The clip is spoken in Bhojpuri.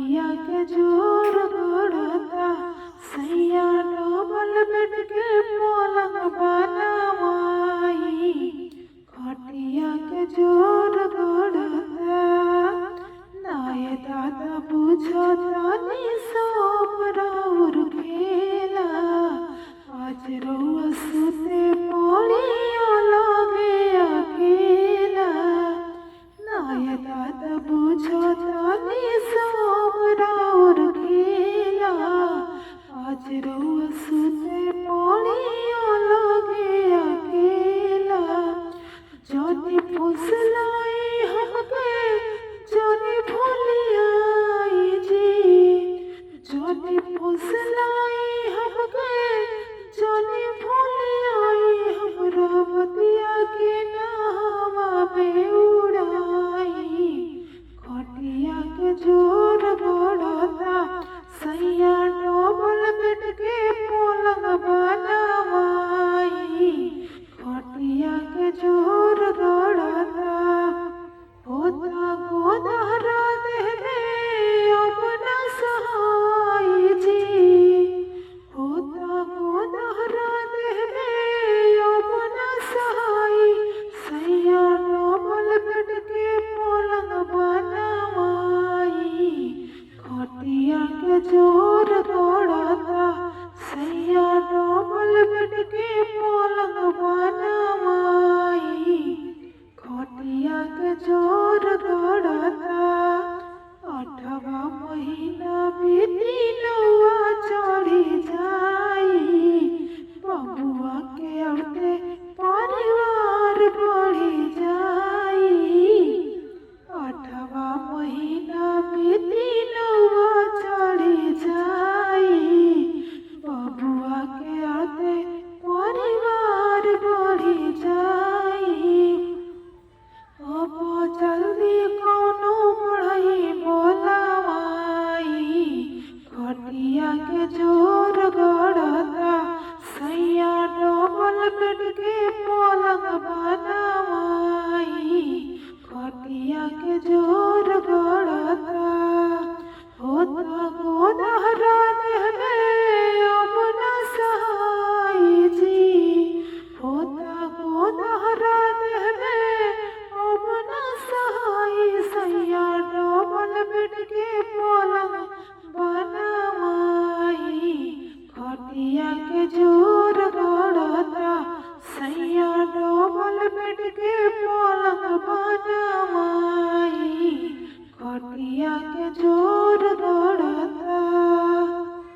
खटिया के जोर गड़ता सैया डबल बेड के पलंग बनवाई। खटिया के जोर गड़ता नाये दादा बुझतानी सब राउर खेला। आज रउआ सुते पड़ियो लगे अकेला। नाये दादा बुझतानी सब राउर खेला। आज रउआ सुते पड़ियो लगे अकेला। जनी फुसलाई हमके जनी भूलियाई जी। जनी फुसलाई हमके जनी भूलियाई। हमरा बतिया के नावा में उड़ाई। खटिया के जोर गड़ता सैया डबल बेड के पलंग बनवाई। खटिया के जोर गड़ता होता गोदहरा देहरे अपना सहाय जी। होता गोदहरा देहरे अपना सहाय। सैया डबल बेड के पलंग बनवाई। खटिया के जोर